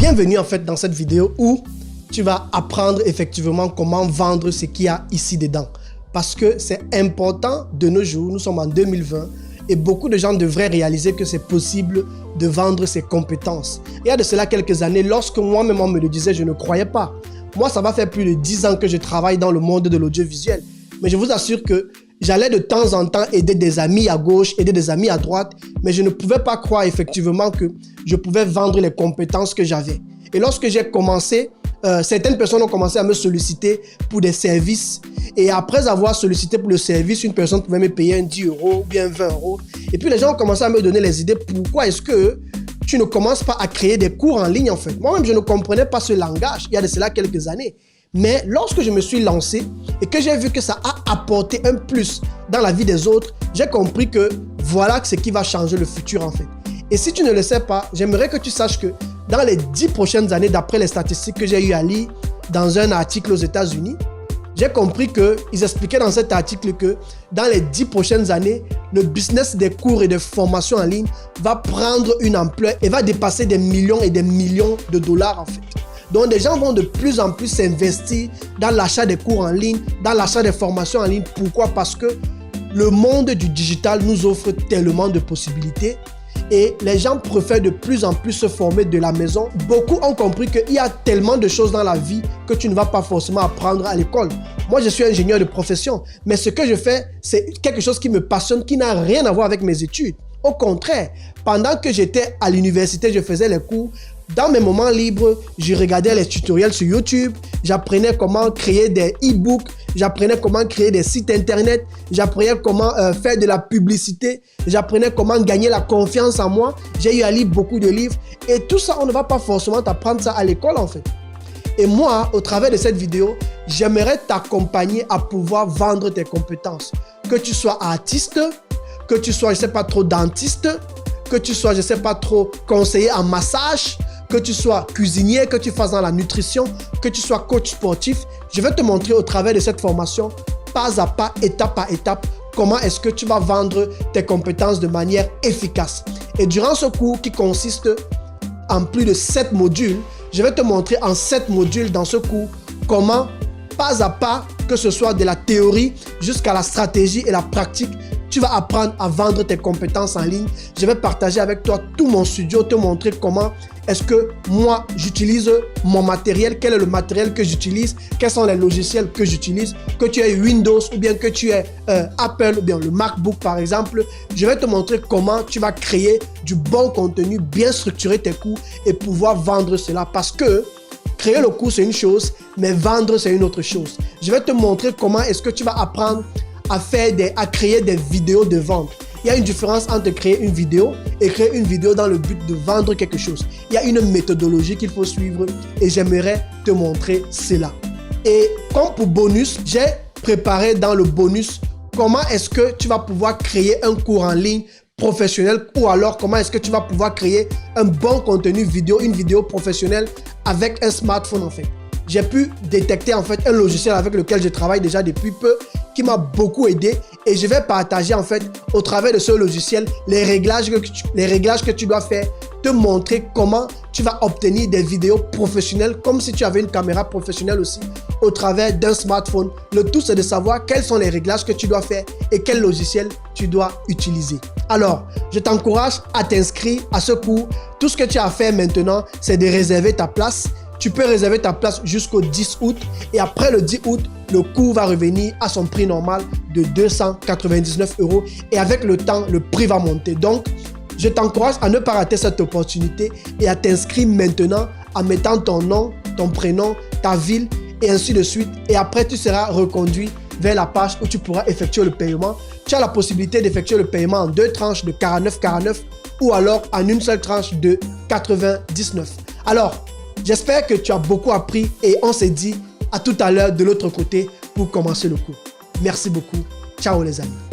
Bienvenue en fait dans cette vidéo où tu vas apprendre effectivement comment vendre ce qu'il y a ici dedans. Parce que c'est important de nos jours, nous sommes en 2020 et beaucoup de gens devraient réaliser que c'est possible de vendre ses compétences. Il y a de cela quelques années, lorsque moi-même on me le disait, je ne croyais pas. Moi, ça va faire plus de 10 ans que je travaille dans le monde de l'audiovisuel. Mais je vous assure que j'allais de temps en temps aider des amis à gauche, aider des amis à droite, mais je ne pouvais pas croire effectivement que je pouvais vendre les compétences que j'avais. Et lorsque j'ai commencé, certaines personnes ont commencé à me solliciter pour des services. Et après avoir sollicité pour le service, une personne pouvait me payer un 10 € ou bien 20 €. Et puis les gens ont commencé à me donner les idées. Pourquoi est-ce que tu ne commences pas à créer des cours en ligne en fait? Moi-même, je ne comprenais pas ce langage il y a de cela quelques années. Mais lorsque je me suis lancé et que j'ai vu que ça a apporté un plus dans la vie des autres, j'ai compris que voilà ce qui va changer le futur en fait. Et si tu ne le sais pas, j'aimerais que tu saches que dans les 10 prochaines années, d'après les statistiques que j'ai eu à lire dans un article aux États-Unis, j'ai compris qu'ils expliquaient dans cet article que dans les 10 prochaines années, le business des cours et de formation en ligne va prendre une ampleur et va dépasser des millions et des millions de dollars en fait. Donc, des gens vont de plus en plus s'investir dans l'achat des cours en ligne, dans l'achat des formations en ligne. Pourquoi? Parce que le monde du digital nous offre tellement de possibilités et les gens préfèrent de plus en plus se former de la maison. Beaucoup ont compris qu'il y a tellement de choses dans la vie que tu ne vas pas forcément apprendre à l'école. Moi, je suis ingénieur de profession, mais ce que je fais, c'est quelque chose qui me passionne, qui n'a rien à voir avec mes études. Au contraire, pendant que j'étais à l'université, je faisais les cours. Dans mes moments libres, je regardais les tutoriels sur YouTube, j'apprenais comment créer des e-books, j'apprenais comment créer des sites internet, j'apprenais comment faire de la publicité, j'apprenais comment gagner la confiance en moi. J'ai eu à lire beaucoup de livres et tout ça, on ne va pas forcément t'apprendre ça à l'école en fait. Et moi, au travers de cette vidéo, j'aimerais t'accompagner à pouvoir vendre tes compétences. Que tu sois artiste, que tu sois, je ne sais pas trop, dentiste, que tu sois, je ne sais pas trop, conseiller en massage, que tu sois cuisinier, que tu fasses dans la nutrition, que tu sois coach sportif, je vais te montrer au travers de cette formation, pas à pas, étape par étape, comment est-ce que tu vas vendre tes compétences de manière efficace. Et durant ce cours qui consiste en plus de 7 modules, je vais te montrer en 7 modules dans ce cours comment, pas à pas, que ce soit de la théorie jusqu'à la stratégie et la pratique, tu vas apprendre à vendre tes compétences en ligne. Je vais partager avec toi tout mon studio, te montrer comment est-ce que moi, j'utilise mon matériel, quel est le matériel que j'utilise, quels sont les logiciels que j'utilise, que tu aies Windows ou bien que tu aies Apple ou bien le MacBook par exemple. Je vais te montrer comment tu vas créer du bon contenu, bien structurer tes cours et pouvoir vendre cela parce que créer le cours, c'est une chose, mais vendre, c'est une autre chose. Je vais te montrer comment est-ce que tu vas apprendre à créer des vidéos de vente. Il y a une différence entre créer une vidéo et créer une vidéo dans le but de vendre quelque chose. Il y a une méthodologie qu'il faut suivre et j'aimerais te montrer cela. Et comme pour bonus, j'ai préparé dans le bonus comment est-ce que tu vas pouvoir créer un cours en ligne professionnel ou alors comment est-ce que tu vas pouvoir créer un bon contenu vidéo, une vidéo professionnelle avec un smartphone en fait. J'ai pu détecter en fait un logiciel avec lequel je travaille déjà depuis peu qui m'a beaucoup aidé et je vais partager en fait au travers de ce logiciel les réglages que tu dois faire, te montrer comment tu vas obtenir des vidéos professionnelles comme si tu avais une caméra professionnelle aussi au travers d'un smartphone. Le tout c'est de savoir quels sont les réglages que tu dois faire et quel logiciel tu dois utiliser. Alors, je t'encourage à t'inscrire à ce cours. Tout ce que tu as à faire maintenant, c'est de réserver ta place. Tu peux réserver ta place jusqu'au 10 août et après le 10 août, le cours va revenir à son prix normal de 299 € et avec le temps, le prix va monter. Donc, je t'encourage à ne pas rater cette opportunité et à t'inscrire maintenant en mettant ton nom, ton prénom, ta ville et ainsi de suite. Et après, tu seras reconduit vers la page où tu pourras effectuer le paiement. Tu as la possibilité d'effectuer le paiement en 2 tranches de 49,49 ou alors en une seule tranche de 99. Alors, j'espère que tu as beaucoup appris et on se dit à tout à l'heure de l'autre côté pour commencer le cours. Merci beaucoup. Ciao les amis.